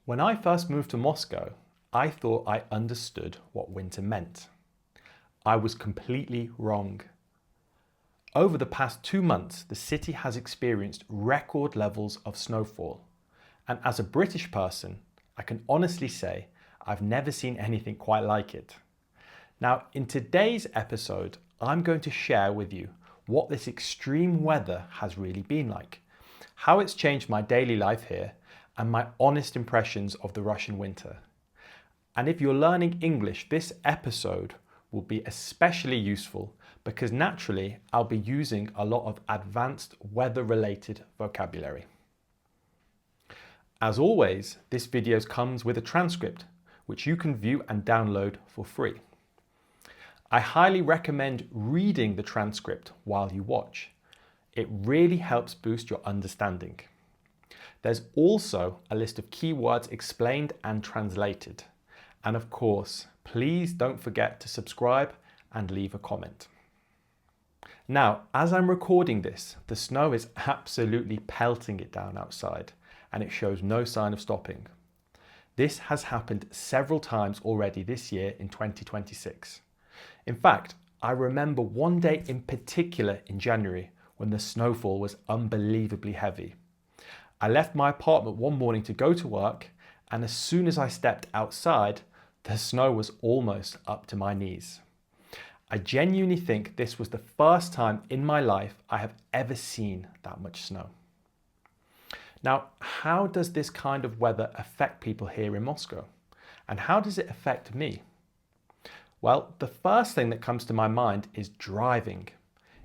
When I first moved to Moscow, I thought I understood what winter meant. I was completely wrong. Over the past 2 months, the city has experienced record levels of snowfall. And as a British person, I can honestly say I've never seen anything quite like it. Now, in today's episode, I'm going to share with you what this extreme weather has really been like, how it's changed my daily life here, and my honest impressions of the Russian winter. And if you're learning English, this episode will be especially useful because naturally I'll be using a lot of advanced weather-related vocabulary. As always, this video comes with a transcript, which you can view and download for free. I highly recommend reading the transcript while you watch. It really helps boost your understanding. There's also a list of keywords explained and translated. And of course, please don't forget to subscribe and leave a comment. Now, as I'm recording this, the snow is absolutely pelting it down outside, and it shows no sign of stopping. This has happened several times already this year in 2026. In fact, I remember one day in particular in January when the snowfall was unbelievably heavy. I left my apartment one morning to go to work, and as soon as I stepped outside, the snow was almost up to my knees. I genuinely think this was the first time in my life I have ever seen that much snow. Now, how does this kind of weather affect people here in Moscow? And how does it affect me? Well, the first thing that comes to my mind is driving.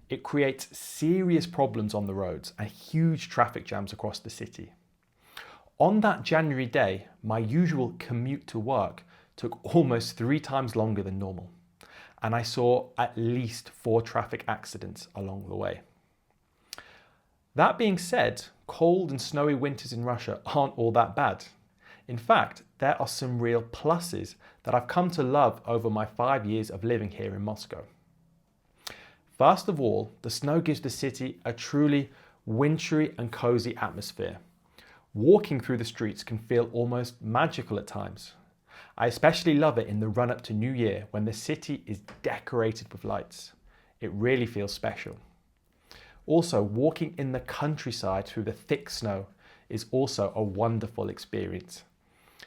It creates serious problems on the roads and huge traffic jams across the city. On that January day, my usual commute to work took almost 3 times longer than normal, and I saw at least 4 traffic accidents along the way. That being said, cold and snowy winters in Russia aren't all that bad. In fact, there are some real pluses that I've come to love over my 5 years of living here in Moscow. First of all, the snow gives the city a truly wintry and cozy atmosphere. Walking through the streets can feel almost magical at times. I especially love it in the run-up to New Year when the city is decorated with lights. It really feels special. Also, walking in the countryside through the thick snow is also a wonderful experience.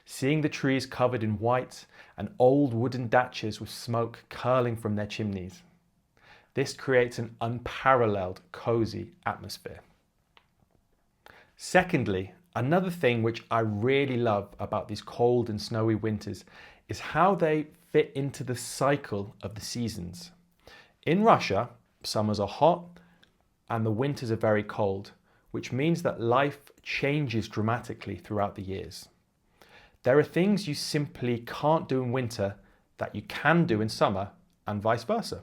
Seeing the trees covered in white and old wooden dachas with smoke curling from their chimneys. This creates an unparalleled, cozy atmosphere. Secondly, another thing which I really love about these cold and snowy winters is how they fit into the cycle of the seasons. In Russia, summers are hot and the winters are very cold, which means that life changes dramatically throughout the years. There are things you simply can't do in winter that you can do in summer, and vice versa.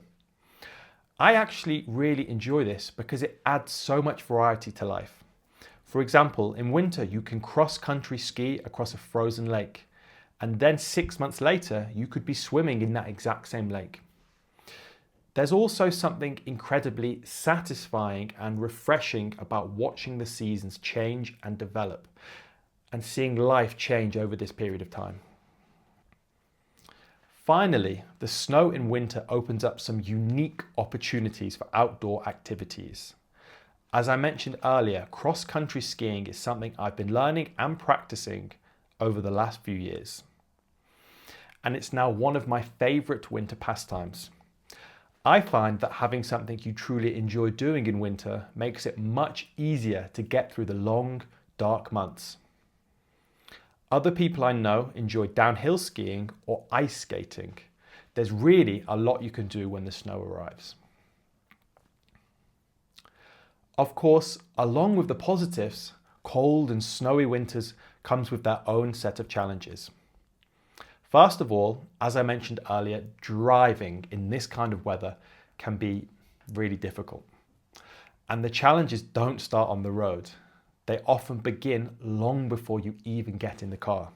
I actually really enjoy this because it adds so much variety to life. For example, in winter you can cross-country ski across a frozen lake, and then 6 months later you could be swimming in that exact same lake. There's also something incredibly satisfying and refreshing about watching the seasons change and develop, and seeing life change over this period of time. Finally, the snow in winter opens up some unique opportunities for outdoor activities. As I mentioned earlier, cross-country skiing is something I've been learning and practicing over the last few years. And it's now one of my favorite winter pastimes. I find that having something you truly enjoy doing in winter makes it much easier to get through the long, dark months. Other people I know enjoy downhill skiing or ice skating. There's really a lot you can do when the snow arrives. Of course, along with the positives, cold and snowy winters comes with their own set of challenges. First of all, as I mentioned earlier, driving in this kind of weather can be really difficult. And the challenges don't start on the road. They often begin long before you even get in the car.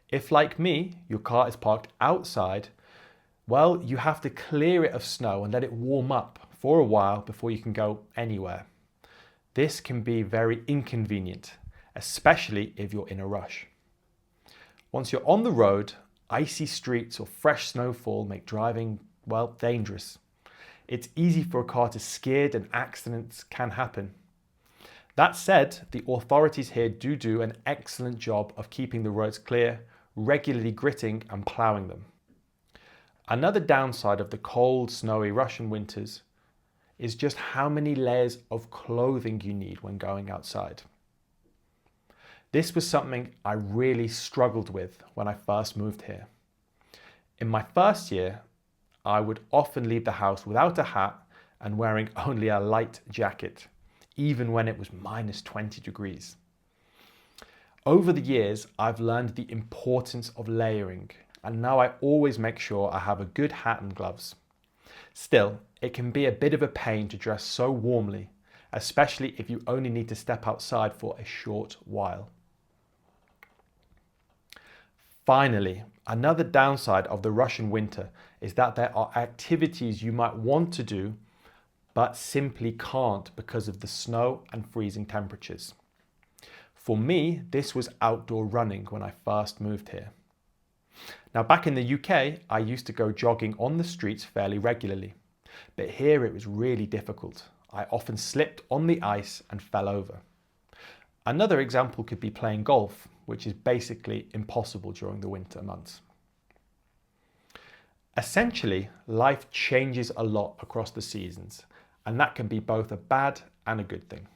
If, like me, your car is parked outside, well, you have to clear it of snow and let it warm up for a while before you can go anywhere. This can be very inconvenient, especially if you're in a rush. Once you're on the road, icy streets or fresh snowfall make driving, well, dangerous. It's easy for a car to skid and accidents can happen. That said, the authorities here do an excellent job of keeping the roads clear, regularly gritting and ploughing them. Another downside of the cold, snowy Russian winters is just how many layers of clothing you need when going outside. This was something I really struggled with when I first moved here. In my first year, I would often leave the house without a hat and wearing only a light jacket, even when it was minus 20 degrees. Over the years, I've learned the importance of layering, and now I always make sure I have a good hat and gloves. Still, it can be a bit of a pain to dress so warmly, especially if you only need to step outside for a short while. Finally, another downside of the Russian winter is that there are activities you might want to do, but simply can't because of the snow and freezing temperatures. For me, this was outdoor running when I first moved here. Now, back in the UK, I used to go jogging on the streets fairly regularly, but here it was really difficult. I often slipped on the ice and fell over. Another example could be playing golf, which is basically impossible during the winter months. Essentially, life changes a lot across the seasons, and that can be both a bad and a good thing.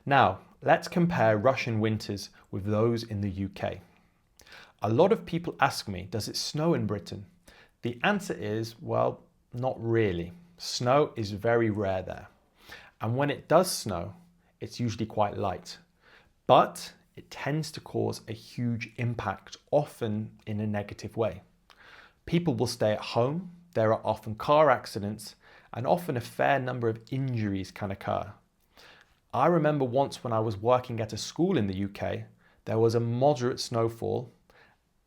Now, let's compare Russian winters with those in the UK. A lot of people ask me, does it snow in Britain? The answer is, well, not really. Snow is very rare there. And when it does snow, it's usually quite light. But it tends to cause a huge impact, often in a negative way. People will stay at home, there are often car accidents, and often a fair number of injuries can occur. I remember once when I was working at a school in the UK, there was a moderate snowfall,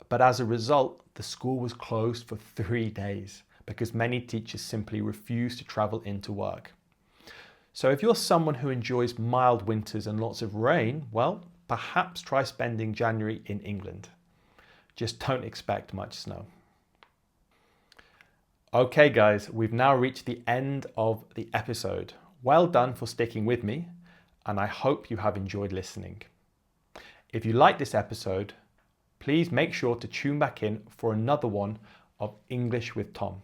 but as a result, the school was closed for 3 days because many teachers simply refused to travel into work. So if you're someone who enjoys mild winters and lots of rain, well, perhaps try spending January in England. Just don't expect much snow. Okay guys, we've now reached the end of the episode. Well done for sticking with me, and I hope you have enjoyed listening. If you like this episode, please make sure to tune back in for another one of English with Tom.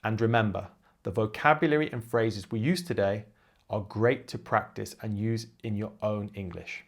And remember, the vocabulary and phrases we use today are great to practice and use in your own English.